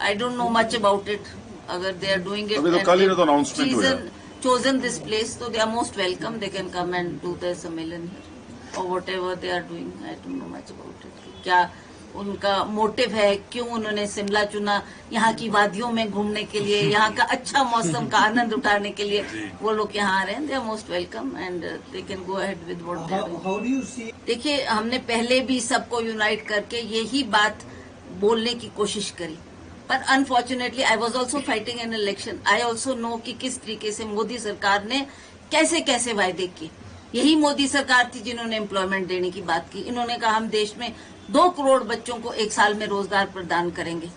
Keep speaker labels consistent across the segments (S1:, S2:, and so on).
S1: I don't know much about it. अगर they are doing it,
S2: अभी तो कल ही तो announcement हुआ।
S1: chosen this place, so they are most welcome. They can come and do their सम्मेलन here or whatever they are doing. I don't know much about it. क्या उनका motive है, क्यों उन्होंने शिमला चुना, यहाँ की वादियों में घूमने के लिए, यहाँ का अच्छा मौसम का आनंद उठाने के लिए वो लोग यहाँ आ रहे हैं. They are most welcome and they can go ahead with what they are doing.
S3: How do you see?
S1: देखिए, हमने पहले भी सबको यूनाइट करके यही बात बोलने की कोशिश करी, पर unfortunately I was also fighting an election. I also know कि किस तरीके से मोदी सरकार ने कैसे कैसे वायदे किए. यही मोदी सरकार थी जिन्होंने एम्प्लॉयमेंट देने की बात की. इन्होंने कहा हम देश में 2 करोड़ बच्चों को 1 साल में रोजगार प्रदान करेंगे.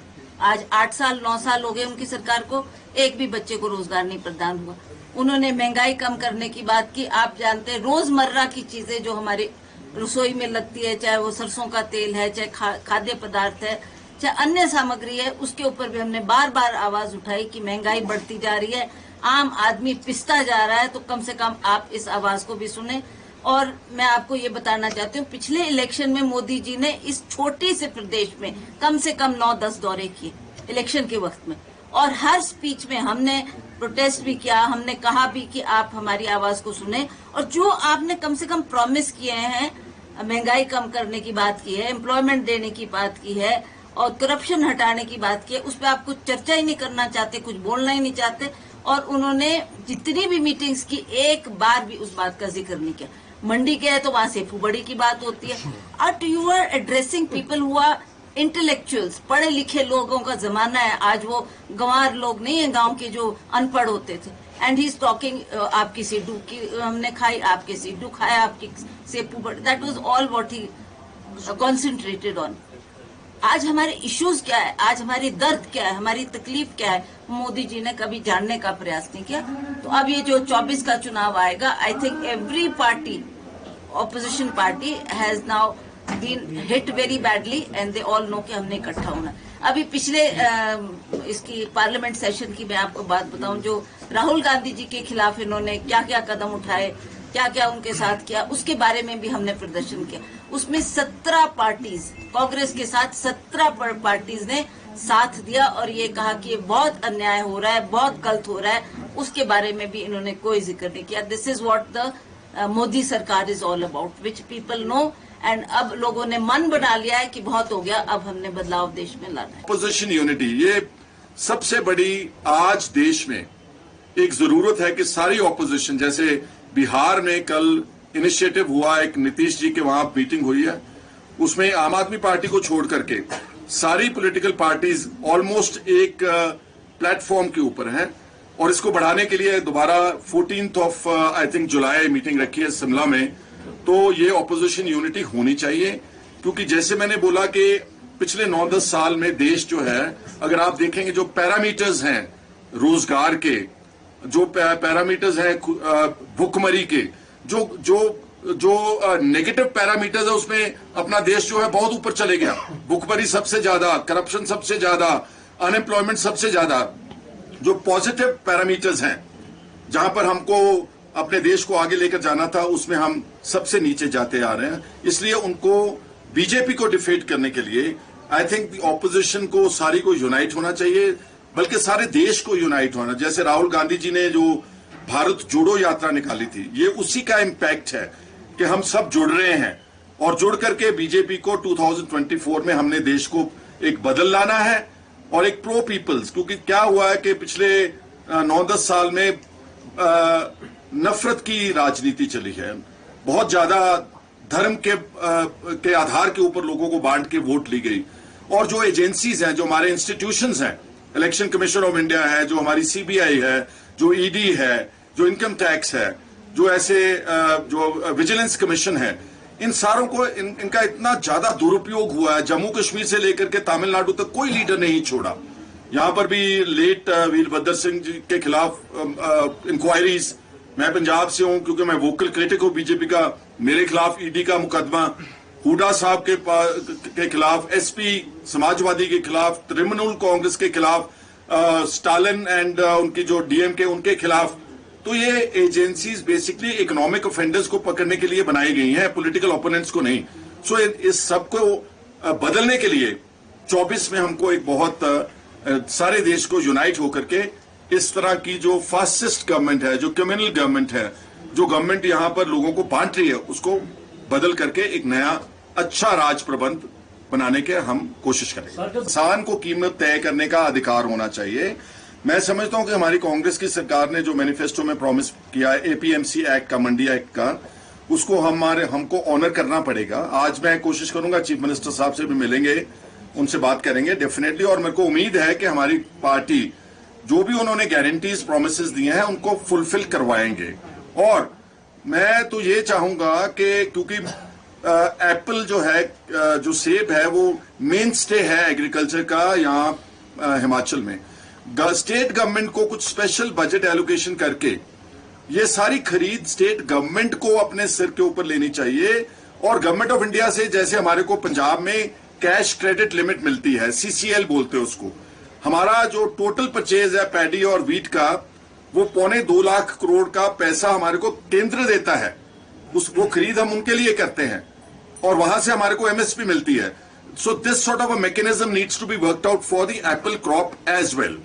S1: आज 8 साल 9 साल हो गए उनकी सरकार को, एक भी बच्चे को रोजगार नहीं प्रदान हुआ. उन्होंने महंगाई कम करने की बात की. आप जानते हैं रोजमर्रा की चीजें जो हमारी रसोई में लगती है, चाहे वो सरसों का तेल है, चाहे खाद्य पदार्थ है, चाहे अन्य सामग्री है, उसके ऊपर भी हमने बार बार आवाज उठाई कि महंगाई बढ़ती जा रही है, आम आदमी पिसता जा रहा है, तो कम से कम आप इस आवाज को भी सुने. और मैं आपको ये बताना चाहती हूँ, पिछले इलेक्शन में मोदी जी ने इस छोटे से प्रदेश में कम से कम 9-10 दौरे किए इलेक्शन के वक्त में, और हर स्पीच में हमने प्रोटेस्ट भी किया. हमने कहा भी कि आप हमारी आवाज को सुने, और जो आपने कम से कम प्रॉमिस किए हैं, महंगाई कम करने की बात की है, एम्प्लॉयमेंट देने की बात की है, और करप्शन हटाने की बात की है, उस पर आप कुछ चर्चा ही नहीं करना चाहते, कुछ बोलना ही नहीं चाहते. और उन्होंने जितनी भी मीटिंग्स की, एक बार भी उस बात का जिक्र नहीं किया. मंडी गए तो वहां सेफू बड़ी की बात होती है. But you are addressing people who are intellectuals, पढ़े लिखे लोगों का जमाना है. आज वो गंवार लोग नहीं है, गांव के जो अनपढ़ होते थे. एंड ही इज टॉकिंग, आपकी सिड्डू की हमने खाई, आपके सिड्डू खाया, आपकी सेपू बड़ी. That was all what he concentrated on. आज हमारे इश्यूज क्या है, आज हमारी दर्द क्या है, हमारी तकलीफ क्या है, मोदी जी ने कभी जानने का प्रयास नहीं किया. तो अब ये जो 24 का चुनाव आएगा, I think every party, opposition party has now been hit very badly and they all know कि हमने इकट्ठा होना. अभी पिछले इसकी पार्लियामेंट सेशन की मैं आपको बात बताऊं, जो राहुल गांधी जी के खिलाफ इन्होंने क्या क्या कदम उठाए, क्या क्या उनके साथ किया, उसके बारे में भी हमने प्रदर्शन किया. उसमें 17 पार्टीज, कांग्रेस के साथ 17 पार्टीज ने साथ दिया और ये कहा कि ये बहुत अन्याय हो रहा है, बहुत गलत हो रहा है. उसके बारे में भी इन्होंने कोई जिक्र नहीं किया. This is what the Modi sarkar is all about, which people know. And अब लोगों ने मन बना लिया है कि बहुत हो गया, अब हमने बदलाव देश में लाना है.
S2: अपोजिशन यूनिटी, ये सबसे बड़ी आज देश में एक जरूरत है कि सारी ऑपोजिशन, जैसे बिहार में कल इनिशिएटिव हुआ, एक नीतीश जी के वहां मीटिंग हुई है, उसमें आम आदमी पार्टी को छोड़ करके सारी पॉलिटिकल पार्टीज ऑलमोस्ट एक प्लेटफॉर्म के ऊपर हैं. और इसको बढ़ाने के लिए दोबारा 14th of I think July meeting रखी है शिमला में. तो ये ऑपोजिशन यूनिटी होनी चाहिए, क्योंकि जैसे मैंने बोला कि पिछले 9-10 साल में देश जो है, अगर आप देखेंगे जो पैरामीटर्स हैं रोजगार के, जो पैरामीटर्स हैं भुखमरी के, जो नेगेटिव पैरामीटर्स है, उसमें अपना देश जो है बहुत ऊपर चले गया. भुखमरी सबसे ज्यादा, करप्शन सबसे ज्यादा, अनएम्प्लॉयमेंट सबसे ज्यादा. जो पॉजिटिव पैरामीटर्स हैं, जहां पर हमको अपने देश को आगे लेकर जाना था, उसमें हम सबसे नीचे जाते आ रहे हैं. इसलिए उनको, बीजेपी को डिफीट करने के लिए आई थिंक ऑपोजिशन को सारी को यूनाइट होना चाहिए, बल्कि सारे देश को यूनाइट होना. जैसे राहुल गांधी जी ने जो भारत जोड़ो यात्रा निकाली थी, ये उसी का इम्पैक्ट है कि हम सब जुड़ रहे हैं, और जुड़ करके बीजेपी को 2024 में हमने देश को एक बदल लाना है, और एक प्रो पीपल्स. क्योंकि क्या हुआ है कि पिछले 9-10 साल में नफरत की राजनीति चली है, बहुत ज्यादा धर्म के आधार के ऊपर लोगों को बांट के वोट ली गई. और जो एजेंसीज हैं, जो हमारे इंस्टीट्यूशंस हैं, इलेक्शन कमीशन ऑफ इंडिया है, जो हमारी सीबीआई है, जो ईडी है, जो इनकम टैक्स है, जो ऐसे जो विजिलेंस कमीशन है, इन सारों को इनका इतना ज्यादा दुरुपयोग हुआ है. जम्मू कश्मीर से लेकर के तमिलनाडु तक कोई लीडर नहीं छोड़ा. यहां पर भी लेट वीरभद्र सिंह जी के खिलाफ इंक्वायरीज. मैं पंजाब से हूं, क्योंकि मैं वोकल क्रिटिक हूं बीजेपी का. मेरे खिलाफ ईडी का मुकदमा, हुडा साहब के खिलाफ, एसपी समाजवादी के खिलाफ, तृणमूल कांग्रेस के खिलाफ, स्टालिन एंड उनकी जो डीएमके, उनके खिलाफ. तो ये एजेंसीज बेसिकली इकोनॉमिक ऑफेंडर्स को पकड़ने के लिए बनाई गई हैं, पॉलिटिकल ओपोनेंट्स को नहीं. सो इस सब को बदलने के लिए 24 में हमको एक बहुत सारे देश को यूनाइट होकर के इस तरह की जो फासिस्ट गवर्नमेंट है, जो क्रिमिनल गवर्नमेंट है, जो गवर्नमेंट यहां पर लोगों को बांट रही है, उसको बदल करके एक नया अच्छा राज प्रबंध बनाने के हम कोशिश करेंगे। किसान को कीमत तय करने का अधिकार होना चाहिए। मैं समझता हूं कि हमारी कांग्रेस की सरकार ने जो मैनिफेस्टो में प्रॉमिस किया है एपीएमसी एक्ट का, मंडी एक्ट का, उसको हमको ऑनर करना पड़ेगा। आज मैं कोशिश करूंगा, चीफ मिनिस्टर साहब से भी मिलेंगे, उनसे बात करेंगे डेफिनेटली, और मेरे को उम्मीद है कि हमारी पार्टी जो भी उन्होंने गारंटीज प्रोमिसेस दिए हैं उनको फुलफिल करवाएंगे। और मैं तो ये चाहूंगा कि क्योंकि एप्पल जो है, जो सेब है, वो मेन स्टे है एग्रीकल्चर का यहाँ हिमाचल में। स्टेट गवर्नमेंट को कुछ स्पेशल बजट एलोकेशन करके ये सारी खरीद स्टेट गवर्नमेंट को अपने सिर के ऊपर लेनी चाहिए। और गवर्नमेंट ऑफ इंडिया से जैसे हमारे को पंजाब में कैश क्रेडिट लिमिट मिलती है, सीसीएल बोलते हैं उसको, हमारा जो टोटल परचेज है पैडी और वीट का, वो 2.25 लाख करोड़ का पैसा हमारे को केंद्र देता है, वो खरीद हम उनके लिए करते हैं और वहां से हमारे को एमएसपी मिलती है। So this sort of a mechanism needs to be worked out for the apple crop as well.